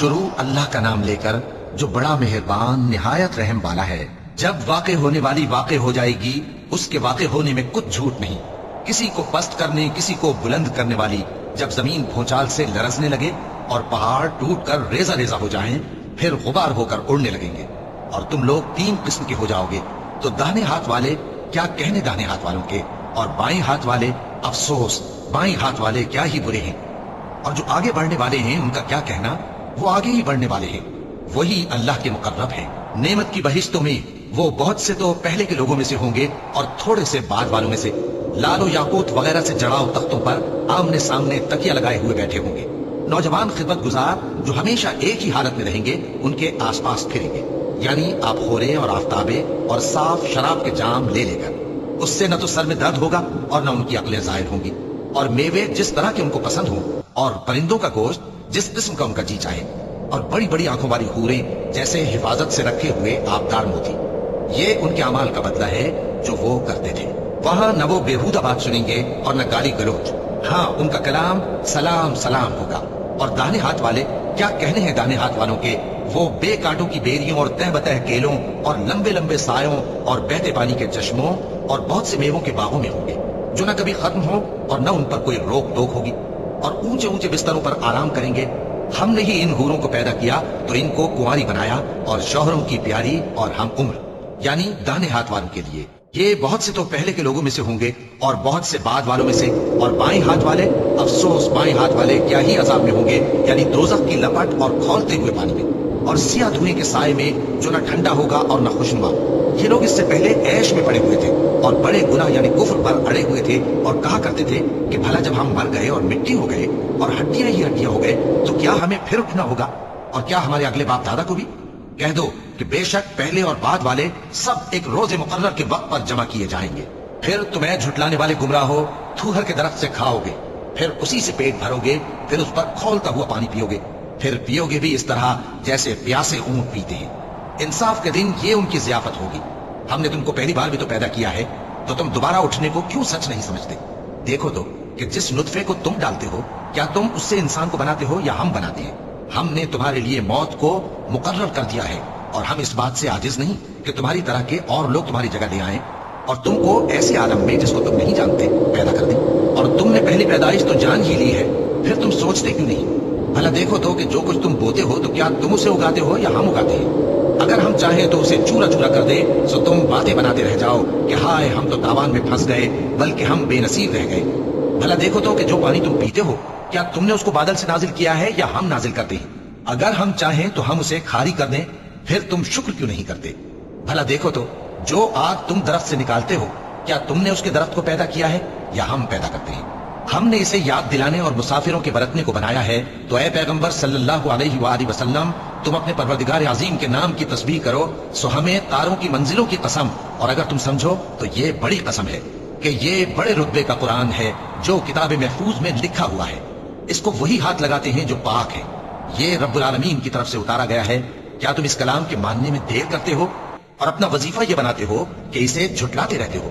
شروع اللہ کا نام لے کر جو بڑا مہربان نہایت رحم والا ہے۔ جب واقع ہونے والی واقع ہو جائے گی، اس کے واقع ہونے میں کچھ جھوٹ نہیں۔ کسی کو پست کرنے کسی کو بلند کرنے والی جب زمین بھونچال سے لرزنے لگے اور پہاڑ ٹوٹ کر ریزہ ریزہ ہو جائیں، پھر غبار ہو کر اڑنے لگیں گے، اور تم لوگ تین قسم کے ہو جاؤ گے، تو داہنے ہاتھ والے کیا کہنے داہنے ہاتھ والوں کے، اور بائیں ہاتھ والے افسوس بائیں ہاتھ والے کیا ہی برے ہیں، اور جو آگے بڑھنے والے ہیں ان کا کیا کہنا، وہ آگے ہی بڑھنے والے ہیں، وہی اللہ کے مقرب ہیں۔ نعمت کی بہشتوں میں وہ بہت سے تو پہلے کے لوگوں میں سے ہوں گے اور تھوڑے سے بعد والوں میں سے، لال و یاقوت وغیرہ سے جڑاؤ تختوں پر آمنے سامنے تکیہ لگائے ہوئے بیٹھے ہوں گے۔ نوجوان خدمت گزار جو ہمیشہ ایک ہی حالت میں رہیں گے ان کے آس پاس پھریں گے، یعنی آپ خورے اور آفتابے اور صاف شراب کے جام لے لے کر، اس سے نہ تو سر میں درد ہوگا اور نہ ان کی عقلیں ظاہر ہوں گی، اور میوے جس طرح کے ان کو پسند ہوں، اور پرندوں کا گوشت جس قسم کا ان کا جی چاہے، اور بڑی بڑی آنکھوں والی حوریں جیسے حفاظت سے رکھے ہوئے آبدار موتی۔ یہ ان کے اعمال کا بدلہ ہے جو وہ کرتے تھے۔ وہاں نہ وہ بیہودہ بات سنیں گے اور نہ گالی گلوچ، ہاں ان کا کلام سلام سلام ہوگا۔ اور داہنے ہاتھ والے کیا کہنے ہیں داہنے ہاتھ والوں کے، وہ بے کانٹوں کی بیریوں اور تہ بتہ کیلوں اور لمبے لمبے سایوں اور بہتے پانی کے چشموں اور بہت سے میووں کے باغوں میں ہوں گے، جو نہ کبھی ختم ہو اور نہ ان پر کوئی روک ٹوک ہوگی، اور اونچے اونچے بستروں پر آرام کریں گے۔ ہم نے ہی ان حوروں کو پیدا کیا تو ان کو کنواری بنایا، اور شوہروں کی پیاری اور ہم عمر، یعنی داہنے ہاتھ والوں کے لیے۔ یہ بہت سے تو پہلے کے لوگوں میں سے ہوں گے اور بہت سے بعد والوں میں سے، اور بائیں ہاتھ والے افسوس بائیں ہاتھ والے کیا ہی عذاب میں ہوں گے، یعنی دوزخ کی لپٹ اور کھولتے ہوئے پانی میں، اور سیاہ دھوئیں کے سائے میں جو نہ ٹھنڈا ہوگا اور نہ خوشنما۔ یہ لوگ اس سے پہلے عیش میں پڑے ہوئے تھے اور بڑے گناہ یعنی کفر پر اڑے ہوئے تھے، اور کہا کرتے تھے کہ بھلا جب ہم مر گئے اور مٹی ہو گئے اور ہڈیاں ہی ہڈیاں ہو گئے تو کیا ہمیں پھر اٹھنا ہوگا، اور کیا ہمارے اگلے باپ دادا کو بھی؟ کہہ دو کہ بے شک پہلے اور بعد والے سب ایک روز مقرر کے وقت پر جمع کیے جائیں گے۔ پھر تمہیں جھٹلانے والے گمراہ ہو تھوہر کے درخت سے کھاؤ گے، پھر اسی سے پیٹ بھرو گے، پھر اس پر کھولتا ہوا پانی پیو گے، پھر پیو گے بھی اس طرح جیسے پیاسے اونٹ پیتے ہیں۔ انصاف کے دن یہ ان کی ضیافت ہوگی۔ ہم نے تم کو پہلی بار بھی تو پیدا کیا ہے، تو تم دوبارہ اٹھنے کو کیوں سچ نہیں سمجھتے؟ دیکھو تو کہ جس نطفے کو تم ڈالتے ہو، کیا تم اس سے انسان کو بناتے ہو یا ہم بناتے ہیں؟ ہم نے تمہارے لیے موت کو مقرر کر دیا ہے، اور ہم اس بات سے عاجز نہیں کہ تمہاری طرح کے اور لوگ تمہاری جگہ لے آئیں اور تم کو ایسے عالم میں جس کو تم نہیں جانتے پیدا کر دیں۔ اور تم نے پہلی پیدائش تو جان ہی لی ہے، پھر تم سوچتے کیوں نہیں؟ بھلا دیکھو تو کہ جو کچھ تم بوتے ہو تو کیا تم اسے اگاتے ہو یا ہم اگاتے ہیں؟ اگر ہم چاہیں تو اسے چورا چورا کر دے سو تم باتیں بناتے رہ جاؤ کہ ہائے ہم تو تاوان میں پھنس گئے، بلکہ ہم بے نصیب رہ گئے۔ بھلا دیکھو تو کہ جو پانی تم پیتے ہو کیا تم نے اس کو بادل سے نازل کیا ہے یا ہم نازل کرتے ہیں؟ اگر ہم چاہیں تو ہم اسے کھاری کر دیں، پھر تم شکر کیوں نہیں کرتے؟ بھلا دیکھو تو جو آگ تم درخت سے نکالتے ہو کیا تم نے اس کے درخت کو پیدا کیا ہے یا ہم پیدا کرتے ہیں؟ ہم نے اسے یاد دلانے اور مسافروں کے برتنے کو بنایا ہے، تو اے پیغمبر صلی اللہ علیہ وآلہ وسلم تم اپنے پروردگار عظیم کے نام کی تسبیح کرو، سو ہمیں تاروں کی منزلوں کی قسم، اور اگر تم سمجھو تو یہ بڑی قسم ہے کہ یہ بڑے رتبے کا قرآن ہے جو کتاب محفوظ میں لکھا ہوا ہے، اس کو وہی ہاتھ لگاتے ہیں جو پاک ہے، یہ رب العالمین کی طرف سے اتارا گیا ہے۔ کیا تم اس کلام کے ماننے میں دیر کرتے ہو اور اپنا وظیفہ یہ بناتے ہو کہ اسے جھٹلاتے رہتے ہو؟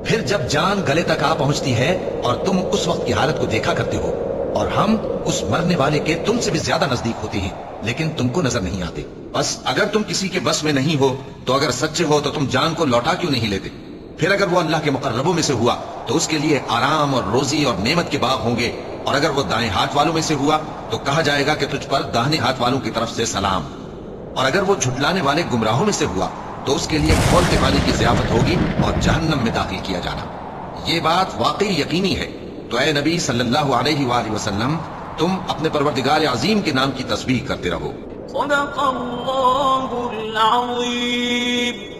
پھر جب جان گلے تک آ پہنچتی ہے اور تم اس وقت کی حالت کو دیکھا کرتے ہو، اور ہم اس مرنے والے کے تم سے بھی زیادہ نزدیک ہوتے ہیں لیکن تم کو نظر نہیں آتے۔ بس اگر تم کسی کے بس میں نہیں ہو تو اگر سچے ہو تو تم جان کو لوٹا کیوں نہیں لیتے؟ پھر اگر وہ اللہ کے مقربوں میں سے ہوا تو اس کے لیے آرام اور روزی اور نعمت کے باغ ہوں گے، اور اگر وہ دائیں ہاتھ والوں میں سے ہوا تو کہا جائے گا کہ تجھ پر داہنے ہاتھ والوں کی طرف سے سلام، اور اگر وہ جھٹلانے والے گمراہوں میں سے ہوا تو اس کے لیے کھولتے پانی کی ضیافت ہوگی اور جہنم میں داخل کیا جانا۔ یہ بات واقعی یقینی ہے، تو اے نبی صلی اللہ علیہ وآلہ وسلم تم اپنے پروردگار عظیم کے نام کی تسبیح کرتے رہو۔ صدق اللہ العظیم۔